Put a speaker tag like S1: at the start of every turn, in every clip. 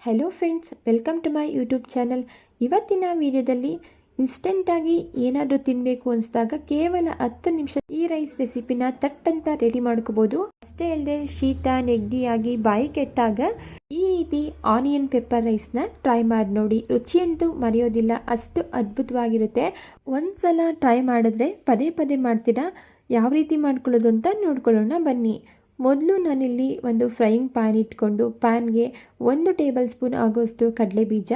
S1: Hello friends, welcome to my YouTube channel. ಇವತ್ತಿನ ವಿಡಿಯೋದಲ್ಲಿ ಇನ್ಸ್ಟೆಂಟಾಗಿ ಏನಾದರೂ ತಿನ್ನಬೇಕು ಅನಿಸಿದಾಗ ಕೇವಲ 10 ನಿಮಿಷ ಈ ರೈಸ್ ರೆಸಿಪಿನ ತಟ್ಟಂತ ರೆಡಿ ಮಾಡ್ಕೋಬೋದು. ಅಷ್ಟೇ ಅಲ್ಲದೆ ಶೀತ ನೆಗಡಿಯಾಗಿ ಬಾಯಿ ಕೆಟ್ಟಾಗ ಈ ರೀತಿ ಆನಿಯನ್ ಪೆಪ್ಪರ್ ರೈಸ್ನ ಟ್ರೈ ಮಾಡಿ ನೋಡಿ. ರುಚಿಯಂತೂ ಮರೆಯೋದಿಲ್ಲ, ಅಷ್ಟು ಅದ್ಭುತವಾಗಿರುತ್ತೆ. ಒಂದ್ಸಲ ಟ್ರೈ ಮಾಡಿದ್ರೆ ಪದೇ ಪದೇ ಮಾಡ್ತೀರಾ. ಯಾವ ರೀತಿ ಮಾಡ್ಕೊಳ್ಳೋದು ಅಂತ ನೋಡ್ಕೊಳ್ಳೋಣ ಬನ್ನಿ. ಮೊದಲು ನಾನಿಲ್ಲಿ ಒಂದು ಫ್ರೈಯಿಂಗ್ ಪ್ಯಾನ್ ಇಟ್ಕೊಂಡು ಪ್ಯಾನ್ಗೆ 1 ಟೇಬಲ್ ಸ್ಪೂನ್ ಆಗೋಷ್ಟು ಕಡಲೆಬೀಜ,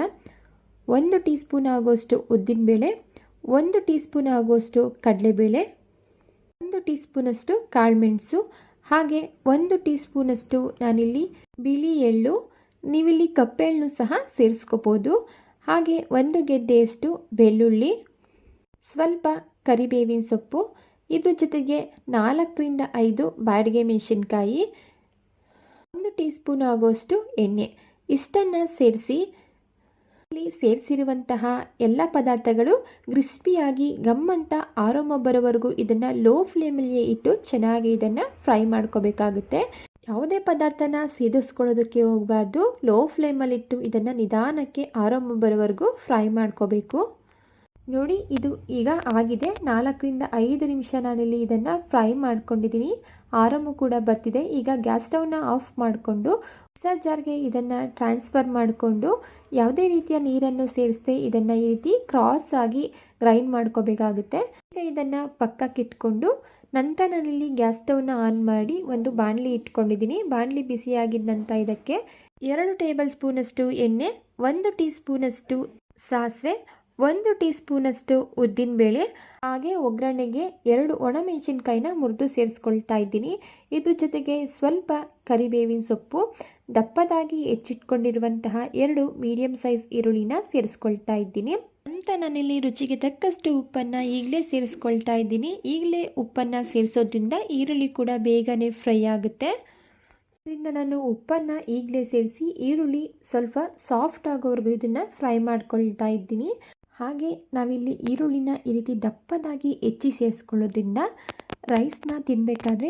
S1: 1 ಟೀ ಸ್ಪೂನ್ ಆಗೋಷ್ಟು ಉದ್ದಿನಬೇಳೆ, 1 ಟೀ ಸ್ಪೂನ್ ಆಗೋಷ್ಟು ಕಡಲೆಬೇಳೆ, 1 ಟೀ ಸ್ಪೂನಷ್ಟು ಕಾಳುಮೆಣಸು, ಹಾಗೆ 1 ಟೀ ಸ್ಪೂನಷ್ಟು ನಾನಿಲ್ಲಿ ಬಿಳಿ ಎಳ್ಳು, ನೀವಿಲ್ಲಿ ಕಪ್ಪೆಳ್ಳು ಸಹ ಸೇರಿಸ್ಕೋಬೋದು. ಹಾಗೆ 1 ಗೆಡ್ಡೆಯಷ್ಟು ಬೆಳ್ಳುಳ್ಳಿ, ಸ್ವಲ್ಪ ಕರಿಬೇವಿನ ಸೊಪ್ಪು, ಇದ್ರ ಜೊತೆಗೆ 4 ರಿಂದ 5 ಬ್ಯಾಡಗೆ ಮೆಣಸಿನ್ಕಾಯಿ, 1 ಟೀ ಸ್ಪೂನ್ ಆಗೋಷ್ಟು ಎಣ್ಣೆ. ಇಷ್ಟನ್ನು ಸೇರಿಸಿರುವಂತಹ ಎಲ್ಲ ಪದಾರ್ಥಗಳು ಕ್ರಿಸ್ಪಿಯಾಗಿ ಗಮ್ಮಂತ ಆರೋಮ ಬರೋವರೆಗೂ ಇದನ್ನು ಲೋ ಫ್ಲೇಮಲ್ಲಿ ಇಟ್ಟು ಚೆನ್ನಾಗಿ ಇದನ್ನು ಫ್ರೈ ಮಾಡ್ಕೋಬೇಕಾಗುತ್ತೆ. ಯಾವುದೇ ಪದಾರ್ಥನ ಸೇದಿಸ್ಕೊಳ್ಳೋದಕ್ಕೆ ಹೋಗಬಾರ್ದು. ಲೋ ಫ್ಲೇಮಲ್ಲಿಟ್ಟು ಇದನ್ನು ನಿಧಾನಕ್ಕೆ ಆರೋಮ ಬರೋವರೆಗೂ ಫ್ರೈ ಮಾಡ್ಕೋಬೇಕು. ನೋಡಿ, ಇದು ಈಗ ಆಗಿದೆ. 4 ರಿಂದ 5 ನಿಮಿಷ ನಾನಿಲ್ಲಿ ಇದನ್ನು ಫ್ರೈ ಮಾಡ್ಕೊಂಡಿದ್ದೀನಿ. ಆರಾಮು ಕೂಡ ಬರ್ತಿದೆ. ಈಗ ಗ್ಯಾಸ್ ಸ್ಟವ್ನ ಆಫ್ ಮಾಡಿಕೊಂಡು ಮಿಕ್ಸರ್ ಜಾರ್ಗೆ ಇದನ್ನು ಟ್ರಾನ್ಸ್ಫರ್ ಮಾಡಿಕೊಂಡು ಯಾವುದೇ ರೀತಿಯ ನೀರನ್ನು ಸೇರಿಸದೆ ಇದನ್ನು ಈ ರೀತಿ ಕ್ರಾಸ್ ಆಗಿ ಗ್ರೈಂಡ್ ಮಾಡ್ಕೋಬೇಕಾಗುತ್ತೆ. ಈಗ ಇದನ್ನು ಪಕ್ಕಕ್ಕೆ ಇಟ್ಕೊಂಡು ನಂತರ ನಾನಿಲ್ಲಿ ಗ್ಯಾಸ್ ಸ್ಟವ್ನ ಆನ್ ಮಾಡಿ ಒಂದು ಬಾಣಲಿ ಇಟ್ಕೊಂಡಿದ್ದೀನಿ. ಬಾಣಲಿ ಬಿಸಿಯಾಗಿದ್ದ ನಂತರ ಇದಕ್ಕೆ 2 ಟೇಬಲ್ ಸ್ಪೂನಷ್ಟು ಎಣ್ಣೆ, 1 ಟೀ ಸ್ಪೂನಷ್ಟು ಸಾಸಿವೆ, 1 ಟೀ ಸ್ಪೂನಷ್ಟು ಉದ್ದಿನಬೇಳೆ, ಹಾಗೆ ಒಗ್ಗರಣೆಗೆ 2 ಒಣಮೆಣಸಿನ್ಕಾಯಿನ ಮುರಿದು ಸೇರಿಸ್ಕೊಳ್ತಾ ಇದ್ದೀನಿ. ಇದ್ರ ಜೊತೆಗೆ ಸ್ವಲ್ಪ ಕರಿಬೇವಿನ ಸೊಪ್ಪು, ದಪ್ಪದಾಗಿ ಹೆಚ್ಚಿಟ್ಕೊಂಡಿರುವಂತಹ 2 ಮೀಡಿಯಂ ಸೈಜ್ ಈರುಳ್ಳಿನ ಸೇರಿಸ್ಕೊಳ್ತಾ ಇದ್ದೀನಿ. ನಂತರ ನಾನಿಲ್ಲಿ ರುಚಿಗೆ ತಕ್ಕಷ್ಟು ಉಪ್ಪನ್ನು ಈಗಲೇ ಸೇರಿಸ್ಕೊಳ್ತಾ ಇದ್ದೀನಿ. ಈಗಲೇ ಉಪ್ಪನ್ನು ಸೇರಿಸೋದ್ರಿಂದ ಈರುಳ್ಳಿ ಕೂಡ ಬೇಗನೆ ಫ್ರೈ ಆಗುತ್ತೆ. ಇದರಿಂದ ನಾನು ಉಪ್ಪನ್ನು ಈಗಲೇ ಸೇರಿಸಿ ಈರುಳ್ಳಿ ಸ್ವಲ್ಪ ಸಾಫ್ಟ್ ಆಗೋವರೆಗೂ ಇದನ್ನು ಫ್ರೈ ಮಾಡ್ಕೊಳ್ತಾ ಇದ್ದೀನಿ. ಹಾಗೆ ನಾವಿಲ್ಲಿ ಈರುಳ್ಳಿನ ಈ ರೀತಿ ದಪ್ಪದಾಗಿ ಹೆಚ್ಚಿ ಸೇರಿಸ್ಕೊಳ್ಳೋದ್ರಿಂದ ರೈಸ್ನ ತಿನ್ನಬೇಕಾದ್ರೆ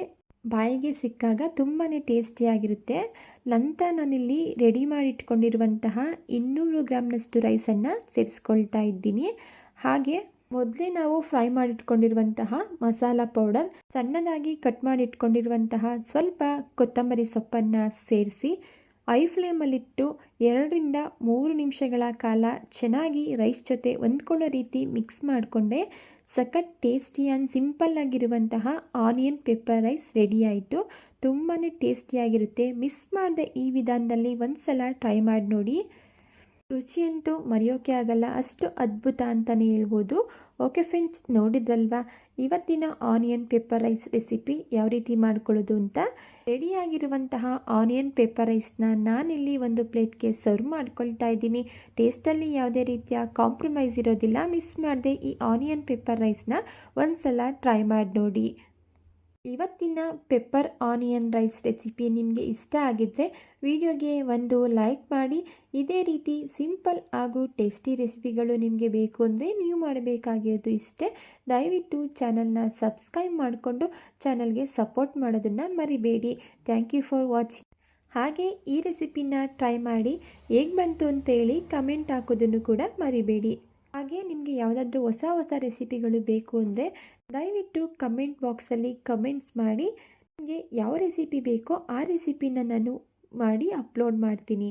S1: ಬಾಯಿಗೆ ಸಿಕ್ಕಾಗ ತುಂಬಾ ಟೇಸ್ಟಿಯಾಗಿರುತ್ತೆ. ನಂತರ ನಾನಿಲ್ಲಿ ರೆಡಿ ಮಾಡಿಟ್ಕೊಂಡಿರುವಂತಹ 200 ಗ್ರಾಮ್ನಷ್ಟು ರೈಸನ್ನು ಸೇರಿಸ್ಕೊಳ್ತಾ ಇದ್ದೀನಿ. ಹಾಗೆ ಮೊದಲೇ ನಾವು ಫ್ರೈ ಮಾಡಿಟ್ಕೊಂಡಿರುವಂತಹ ಮಸಾಲ ಪೌಡರ್, ಸಣ್ಣದಾಗಿ ಕಟ್ ಮಾಡಿಟ್ಕೊಂಡಿರುವಂತಹ ಸ್ವಲ್ಪ ಕೊತ್ತಂಬರಿ ಸೊಪ್ಪನ್ನು ಸೇರಿಸಿ ಐ ಫ್ಲೇಮಲ್ಲಿಟ್ಟು 2 ರಿಂದ 3 ನಿಮಿಷಗಳ ಕಾಲ ಚೆನ್ನಾಗಿ ರೈಸ್ ಜೊತೆ ಹೊಂದ್ಕೊಳ್ಳೋ ರೀತಿ ಮಿಕ್ಸ್ ಮಾಡಿಕೊಂಡೆ ಸಖತ್ ಟೇಸ್ಟಿ ಆ್ಯಂಡ್ ಸಿಂಪಲ್ ಆಗಿರುವಂತಹ ಆನಿಯನ್ ಪೆಪ್ಪರ್ ರೈಸ್ ರೆಡಿ ಆಯಿತು. ತುಂಬಾ ಟೇಸ್ಟಿಯಾಗಿರುತ್ತೆ. ಮಿಸ್ ಮಾಡದೆ ಈ ವಿಧಾನದಲ್ಲಿ ಒಂದ್ಸಲ ಟ್ರೈ ಮಾಡಿ ನೋಡಿ. ರುಚಿಯಂತೂ ಮರೆಯೋಕೆ ಆಗಲ್ಲ, ಅಷ್ಟು ಅದ್ಭುತ ಅಂತಲೇ ಹೇಳ್ಬೋದು. ಓಕೆ ಫ್ರೆಂಡ್ಸ್, ನೋಡಿದ್ರಲ್ವಾ ಇವತ್ತಿನ ಆನಿಯನ್ ಪೆಪ್ಪರ್ ರೈಸ್ ರೆಸಿಪಿ ಯಾವ ರೀತಿ ಮಾಡ್ಕೊಳ್ಳೋದು ಅಂತ. ರೆಡಿಯಾಗಿರುವಂತಹ ಆನಿಯನ್ ಪೆಪ್ಪರ್ ರೈಸ್ನ ನಾನಿಲ್ಲಿ ಒಂದು ಪ್ಲೇಟ್ಗೆ ಸರ್ವ್ ಮಾಡ್ಕೊಳ್ತಾ ಇದ್ದೀನಿ. ಟೇಸ್ಟಲ್ಲಿ ಯಾವುದೇ ರೀತಿಯ ಕಾಂಪ್ರಮೈಸ್ ಇರೋದಿಲ್ಲ. ಮಿಸ್ ಮಾಡದೆ ಈ ಆನಿಯನ್ ಪೆಪ್ಪರ್ ರೈಸ್ನ ಒಂದ್ಸಲ ಟ್ರೈ ಮಾಡಿ ನೋಡಿ. ಇವತ್ತಿನ ಪೆಪ್ಪರ್ ಆನಿಯನ್ ರೈಸ್ ರೆಸಿಪಿ ನಿಮಗೆ ಇಷ್ಟ ಆಗಿದ್ದರೆ ವಿಡಿಯೋಗೆ ಒಂದು ಲೈಕ್ ಮಾಡಿ. ಇದೇ ರೀತಿ ಸಿಂಪಲ್ ಹಾಗೂ ಟೇಸ್ಟಿ ರೆಸಿಪಿಗಳು ನಿಮಗೆ ಬೇಕು ಅಂದರೆ ನೀವು ಮಾಡಬೇಕಾಗಿರೋದು ಇಷ್ಟೇ. ದಯವಿಟ್ಟು ಚಾನಲ್ನ ಸಬ್ಸ್ಕ್ರೈಬ್ ಮಾಡಿಕೊಂಡು ಚಾನಲ್ಗೆ ಸಪೋರ್ಟ್ ಮಾಡೋದನ್ನು ಮರಿಬೇಡಿ. Thank you for watching. ಹಾಗೆ ಈ ರೆಸಿಪಿನ ಟ್ರೈ ಮಾಡಿ ಹೇಗೆ ಬಂತು ಅಂತೇಳಿ ಕಮೆಂಟ್ ಹಾಕೋದನ್ನು ಕೂಡ ಮರಿಬೇಡಿ. ಹಾಗೆ ನಿಮಗೆ ಯಾವುದಾದ್ರೂ ಹೊಸ ರೆಸಿಪಿಗಳು ಬೇಕು ಅಂದರೆ ದಯವಿಟ್ಟು ಕಮೆಂಟ್ ಬಾಕ್ಸಲ್ಲಿ ಕಮೆಂಟ್ಸ್ ಮಾಡಿ. ನಿಮಗೆ ಯಾವ ರೆಸಿಪಿ ಬೇಕೋ ಆ ರೆಸಿಪಿನ ನಾನು ಮಾಡಿ ಅಪ್ಲೋಡ್ ಮಾಡ್ತೀನಿ.